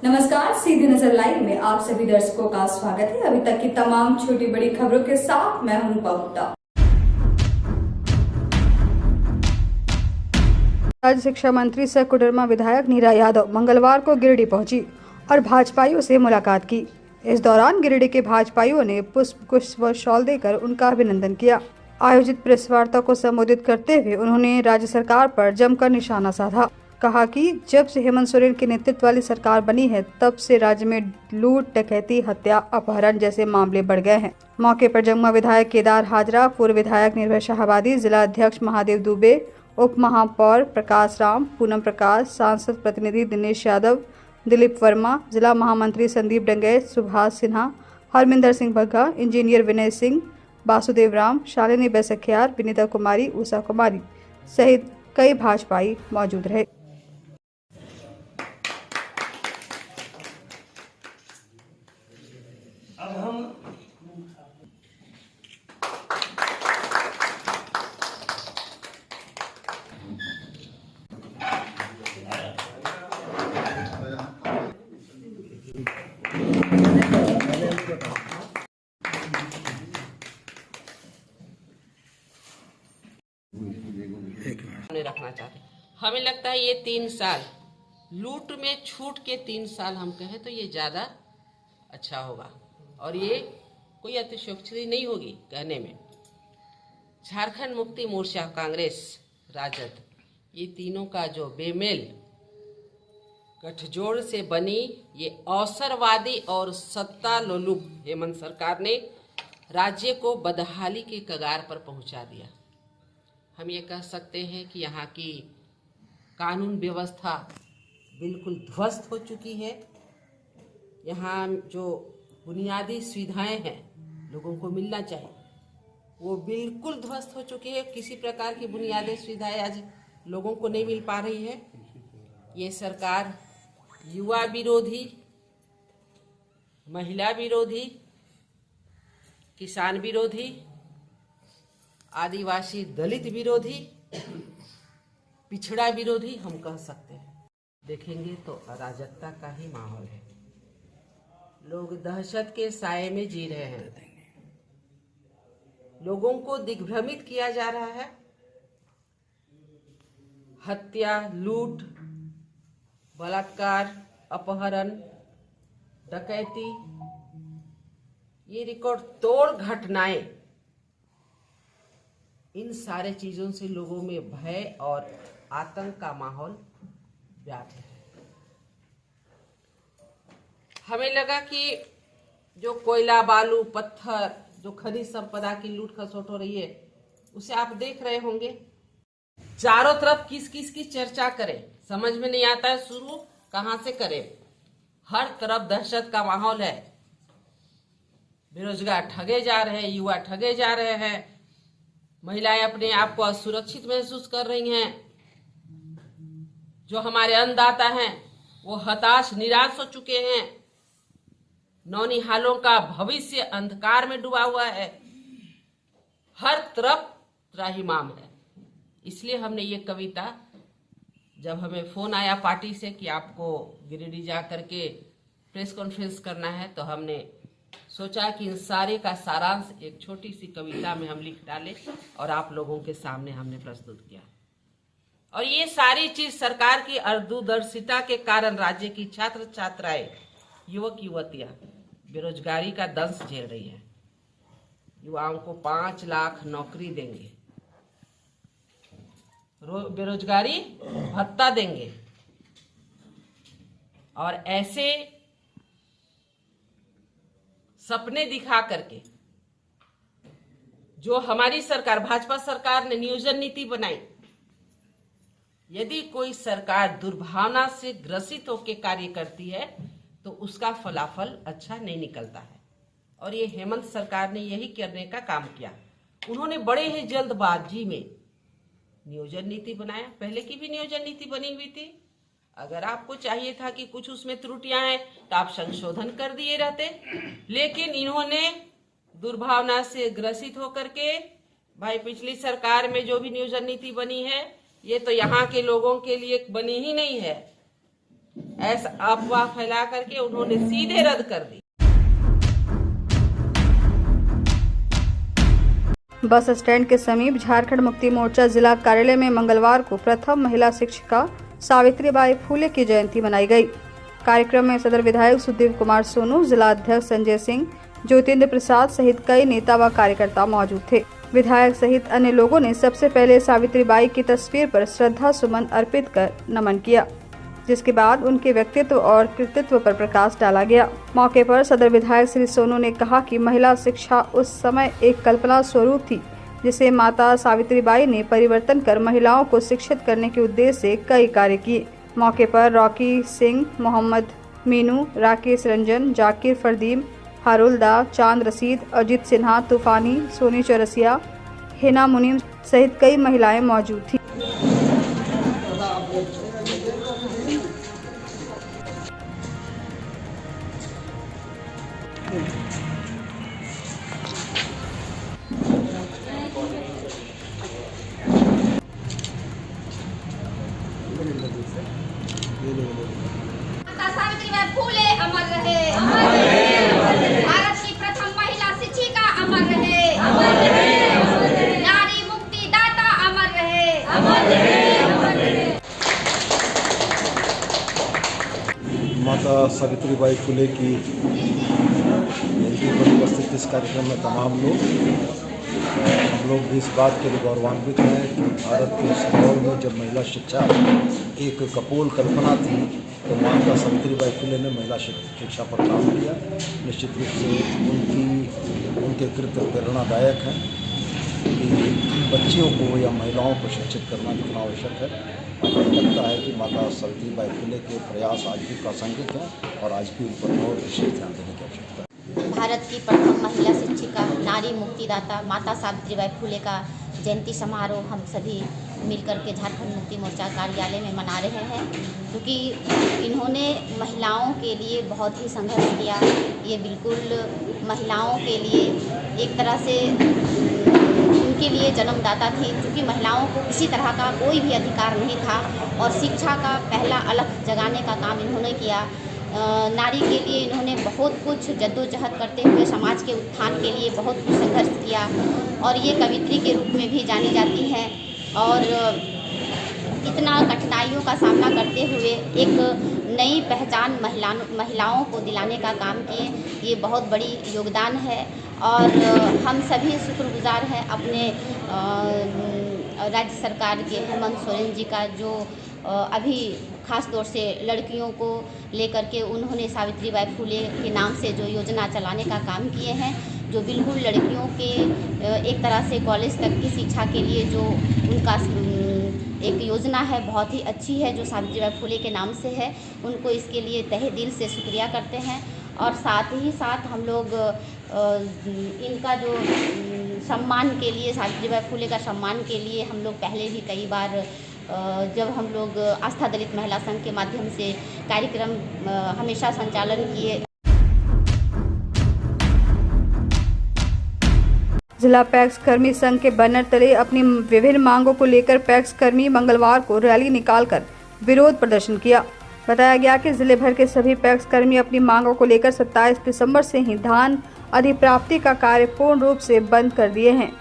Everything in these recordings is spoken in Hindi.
नमस्कार, सीधी नजर लाइव में आप सभी दर्शकों का स्वागत है। अभी तक की तमाम छोटी बड़ी खबरों के साथ मैं हूं रूपा गुप्ता। राज्य शिक्षा मंत्री सह कोडरमा विधायक नीरा यादव मंगलवार को गिरिडीह पहुंची और भाजपाइयों से मुलाकात की। इस दौरान गिरिडीह के भाजपाइयों ने पुष्प गुच्छ व शॉल देकर उनका अभिनंदन किया। आयोजित प्रेस वार्ता को संबोधित करते हुए उन्होंने राज्य सरकार पर जमकर निशाना साधा। कहा कि जब से हेमंत सोरेन के नेतृत्व वाली सरकार बनी है तब से राज्य में लूट, डकैती, हत्या, अपहरण जैसे मामले बढ़ गए हैं। मौके पर जमुआ विधायक केदार हाजरा, पूर्व विधायक निर्भय शाहाबादी, जिला अध्यक्ष महादेव दुबे, उप महापौर प्रकाश राम, पूनम प्रकाश, सांसद प्रतिनिधि दिनेश यादव, दिलीप वर्मा, जिला महामंत्री संदीप डंगैत, सुभाष सिन्हा, हरमिंदर सिंह बग्गा, इंजीनियर विनय सिंह, वासुदेव राम, शालिनी बैसखियार, विनीता कुमारी, उषा कुमारी सहित कई भाजपाई मौजूद रहे। अब हम रखना चाहते। हमें लगता है ये 3 साल लूट में छूट के 3 साल हम कहें तो ये ज़्यादा अच्छा होगा और ये कोई अतिशयोक्ति नहीं होगी कहने में। झारखंड मुक्ति मोर्चा, कांग्रेस, राजद, ये तीनों का जो बेमेल गठजोड़ से बनी ये अवसरवादी और सत्ता लोलुप हेमंत सरकार ने राज्य को बदहाली के कगार पर पहुंचा दिया। हम ये कह सकते हैं कि यहाँ की कानून व्यवस्था बिल्कुल ध्वस्त हो चुकी है। यहाँ जो बुनियादी सुविधाएं हैं लोगों को मिलना चाहिए वो बिल्कुल ध्वस्त हो चुकी है। किसी प्रकार की बुनियादी सुविधाएं आज लोगों को नहीं मिल पा रही है। ये सरकार युवा विरोधी, महिला विरोधी, किसान विरोधी, आदिवासी दलित विरोधी, पिछड़ा विरोधी हम कह सकते हैं। देखेंगे तो अराजकता का ही माहौल है। लोग दहशत के साए में जी रहे हैं। लोगों को दिग्भ्रमित किया जा रहा है। हत्या, लूट, बलात्कार, अपहरण, डकैती, ये रिकॉर्ड तोड़ घटनाएं, इन सारे चीजों से लोगों में भय और आतंक का माहौल व्याप्त है। हमें लगा कि जो कोयला, बालू, पत्थर, जो खनिज संपदा की लूट खसोट हो रही है उसे आप देख रहे होंगे। चारों तरफ किस किस की चर्चा करें समझ में नहीं आता है, शुरू कहां से करें। हर तरफ दहशत का माहौल है। बेरोजगार ठगे जा रहे हैं, युवा ठगे जा रहे हैं, महिलाएं अपने आप को असुरक्षित महसूस कर रही हैं। जो हमारे अन्नदाता हैं वो हताश, निराश हो चुके हैं। नौनिहालों का भविष्य अंधकार में डूबा हुआ है। हर तरफ त्राहिमाम है। इसलिए हमने ये कविता, जब हमें फोन आया पार्टी से कि आपको गिरिडीह जा करके प्रेस कॉन्फ्रेंस करना है, तो हमने सोचा कि इन सारे का सारांश एक छोटी सी कविता में हम लिख डालें और आप लोगों के सामने हमने प्रस्तुत किया। और ये सारी चीज सरकार की दूरदर्शिता के कारण राज्य की छात्र छात्राएं, युवक युवतियां बेरोजगारी का दंश झेल रही है। युवाओं को 5 लाख नौकरी देंगे, बेरोजगारी भत्ता देंगे और ऐसे सपने दिखा करके जो हमारी सरकार, भाजपा सरकार ने नियोजन नीति बनाई। यदि कोई सरकार दुर्भावना से ग्रसित होकर कार्य करती है तो उसका फलाफल अच्छा नहीं निकलता है। और ये हेमंत सरकार ने यही करने का काम किया। उन्होंने बड़े ही जल्दबाजी में नियोजन नीति बनाया। पहले की भी नियोजन नीति बनी हुई थी। अगर आपको चाहिए था कि कुछ उसमें त्रुटियां हैं तो आप संशोधन कर दिए रहते, लेकिन इन्होंने दुर्भावना से ग्रसित होकर के, भाई पिछली सरकार में जो भी नियोजन नीति बनी है ये तो यहाँ के लोगों के लिए बनी ही नहीं है, ऐसा अफवाह फैला करके उन्होंने सीधे रद्द कर दी। बस स्टैंड के समीप झारखंड मुक्ति मोर्चा जिला कार्यालय में मंगलवार को प्रथम महिला शिक्षिका सावित्रीबाई फूले की जयंती मनाई गई। कार्यक्रम में सदर विधायक सुदेव कुमार सोनू, जिला अध्यक्ष संजय सिंह, ज्योतिन्द्र प्रसाद सहित कई नेता व कार्यकर्ता मौजूद थे। विधायक सहित अन्य लोगों ने सबसे पहले सावित्रीबाई की तस्वीर पर श्रद्धा सुमन अर्पित कर नमन किया, जिसके बाद उनके व्यक्तित्व और कृतित्व पर प्रकाश डाला गया। मौके पर सदर विधायक श्री सोनू ने कहा कि महिला शिक्षा उस समय एक कल्पना स्वरूप थी, जिसे माता सावित्रीबाई ने परिवर्तन कर महिलाओं को शिक्षित करने के उद्देश्य से कई कार्य किए। मौके पर रॉकी सिंह, मोहम्मद मीनू, राकेश रंजन, जाकिर फरदीन, हारुलदा, चांद रशीद, अजित सिन्हा, तूफानी, सोनी चौरसिया, हिना मुनीम सहित कई महिलाएं मौजूद थी। माता सावित्रीबाई फूले अमर रहे, अमर रहे। भारत की प्रथम महिला शिक्षिका अमर रहे, अमर रहे। नारी मुक्ति दाता अमर रहे, अमर रहे, अमर रहे। माता सावित्रीबाई फूले की जयंती पर उपस्थित इस कार्यक्रम में तमाम लोग हम लोग भी इस बात के लिए गौरवान्वित हैं कि भारत के उस दौर में जब महिला शिक्षा एक कपोल कल्पना थी, तो माता सावित्रीबाई फूले ने महिला शिक्षा पर काम किया। निश्चित रूप से उनके कृत्य प्रेरणादायक हैं कि बच्चियों को या महिलाओं को शिक्षित करना कितना आवश्यक है। मुझे लगता है कि माता सावित्रीबाई फूले के प्रयास आज भी प्रासंगिक हैं और आज भी उन पर और विशेष ध्यान देने की आवश्यकता है। भारत की प्रथम महिला शिक्षिका, नारी मुक्तिदाता माता सावित्रीबाई फूले का जयंती समारोह हम सभी मिलकर के झारखंड मुक्ति मोर्चा कार्यालय में मना रहे हैं, क्योंकि इन्होंने महिलाओं के लिए बहुत ही संघर्ष किया। ये बिल्कुल महिलाओं के लिए एक तरह से उनके लिए जन्मदाता थी, क्योंकि महिलाओं को किसी तरह का कोई भी अधिकार नहीं था और शिक्षा का पहला अलख जगाने का काम इन्होंने किया। नारी के लिए इन्होंने बहुत कुछ जद्दोजहद करते हुए समाज के उत्थान के लिए बहुत कुछ संघर्ष किया और ये कवित्री के रूप में भी जानी जाती हैं और इतना कठिनाइयों का सामना करते हुए एक नई पहचान महिलाओं को दिलाने का काम किए। ये बहुत बड़ी योगदान है और हम सभी शुक्रगुजार हैं अपने राज्य सरकार के हेमंत सोरेन जी का, जो अभी ख़ास तौर से लड़कियों को लेकर के उन्होंने सावित्रीबाई फूले के नाम से जो योजना चलाने का काम किए हैं, जो बिल्कुल लड़कियों के एक तरह से कॉलेज तक की शिक्षा के लिए जो उनका एक योजना है बहुत ही अच्छी है, जो सावित्रीबाई फूले के नाम से है। उनको इसके लिए तहे दिल से शुक्रिया करते हैं और साथ ही साथ हम लोग इनका जो सम्मान के लिए, सावित्रीबाई फूले का सम्मान के लिए हम लोग पहले भी कई बार जब हम लोग आस्था दलित महिला संघ के माध्यम से कार्यक्रम हमेशा संचालन किए। जिला पैक्स कर्मी संघ के बैनर तले अपनी विभिन्न मांगों को लेकर पैक्स कर्मी मंगलवार को रैली निकालकर विरोध प्रदर्शन किया। बताया गया कि जिले भर के सभी पैक्स कर्मी अपनी मांगों को लेकर 27 दिसंबर से ही धान अधिप्राप्ति का कार्य पूर्ण रूप से बंद कर दिए हैं,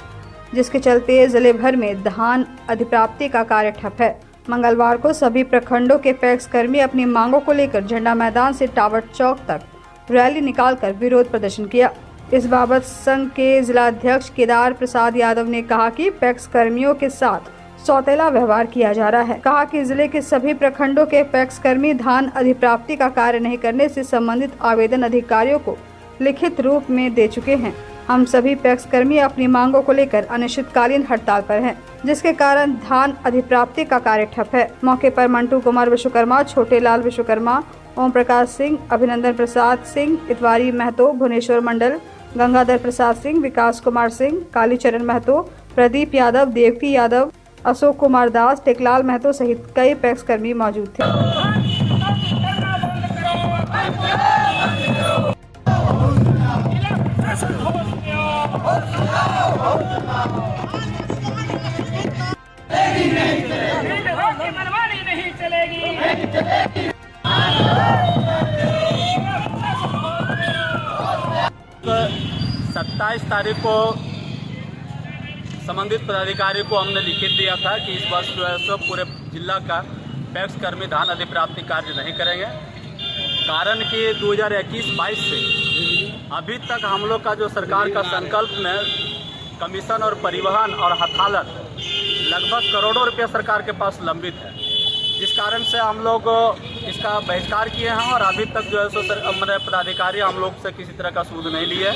जिसके चलते जिले भर में धान अधिप्राप्ति का कार्य ठप है। मंगलवार को सभी प्रखंडों के पैक्स कर्मी अपनी मांगों को लेकर झंडा मैदान से टावर चौक तक रैली निकालकर विरोध प्रदर्शन किया। इस बाबत संघ के जिलाध्यक्ष केदार प्रसाद यादव ने कहा कि पैक्स कर्मियों के साथ सौतेला व्यवहार किया जा रहा है। कहा कि जिले के सभी प्रखंडों के पैक्स कर्मी धान अधिप्राप्ति का कार्य नहीं करने से संबंधित आवेदन अधिकारियों को लिखित रूप में दे चुके हैं। हम सभी पैक्स कर्मी अपनी मांगों को लेकर अनिश्चितकालीन हड़ताल पर हैं, जिसके कारण धान अधिप्राप्ति का कार्य ठप है। मौके पर मंटू कुमार विश्वकर्मा, छोटे लाल विश्वकर्मा, ओम प्रकाश सिंह, अभिनंदन प्रसाद सिंह, इतवारी महतो, भुवनेश्वर मंडल, गंगाधर प्रसाद सिंह, विकास कुमार सिंह, कालीचरण महतो, प्रदीप यादव, देवकी यादव, अशोक कुमार दास, टेकलाल महतो सहित कई पैक्स कर्मी मौजूद थे। मनमानी नहीं चलेगी। 27 तारीख को संबंधित पदाधिकारी को हमने लिखित दिया था कि इस वर्ष जो है सो पूरे जिला का पैक्स कर्मी धान अधिप्राप्ति कार्य नहीं करेंगे। कारण कि 2021-22 से अभी तक हम लोग का जो सरकार का संकल्प में कमीशन और परिवहन और हथालत लगभग करोड़ों रुपये सरकार के पास लंबित है, जिस कारण से हम लोग इसका बहिष्कार किए हैं और अभी तक जो है सो हमारे पदाधिकारी हम लोग से किसी तरह का सूद नहीं लिए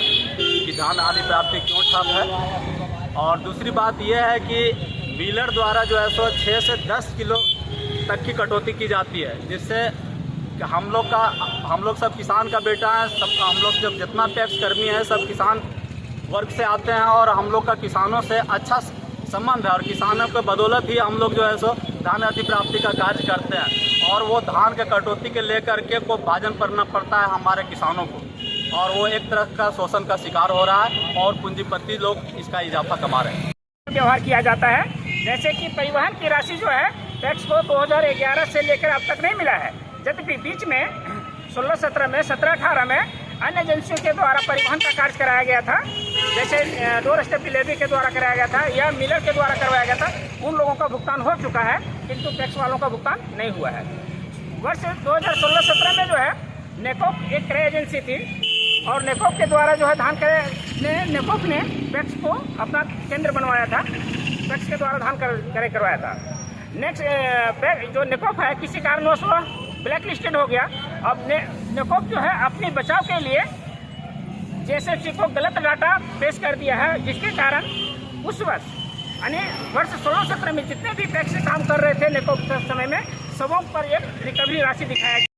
कि धान आदि प्राप्ति क्यों ठप है। और दूसरी बात यह है कि मिलर द्वारा जो है सो 6 से 10 किलो तक की कटौती की जाती है, जिससे हम लोग सब किसान का बेटा है। सब हम लोग जब जितना पैक्स कर्मी है सब किसान वर्ग से आते हैं और हम लोग का किसानों से अच्छा संबंध है और किसानों के बदौलत ही हम लोग जो है सो धान अधिप्राप्ति का कार्य करते हैं। और वो धान के कटौती के लेकर के को भाजन करना पड़ता है हमारे किसानों को, और वो एक तरह का शोषण का शिकार हो रहा है और पूंजीपति लोग इसका इजाफा कमा रहे हैं। व्यवहार किया जाता है, जैसे कि परिवहन की राशि जो है पैक्स को 2011 से लेकर अब तक नहीं मिला है, जबकि बीच में 16-17 में 17-18 में अन्य एजेंसियों के द्वारा परिवहन का कार्य कराया गया था, जैसे डोर स्टेप डिलीवरी के द्वारा कराया गया था या मिलर के द्वारा करवाया गया था। उन लोगों का भुगतान हो चुका है, किंतु पैक्स वालों का भुगतान नहीं हुआ है। वर्ष 2016-17 में जो है नेकोप एक क्रय एजेंसी थी और नेकोप के द्वारा जो है नेकोप ने पैक्स को अपना केंद्र बनवाया था, पैक्स के द्वारा धान क्रय करवाया था। नेक्स्ट जो नेकोप है किसी कारणवश वह ब्लैक लिस्टेड हो गया। अब नेकोप जो है अपने बचाव के लिए जेएसएफसी को गलत डाटा पेश कर दिया है, जिसके कारण उस वर्ष यानी वर्ष 16-17 में जितने भी पैक्स से काम कर रहे थे नेकोप समय में सबों पर एक रिकवरी राशि दिखाया गया।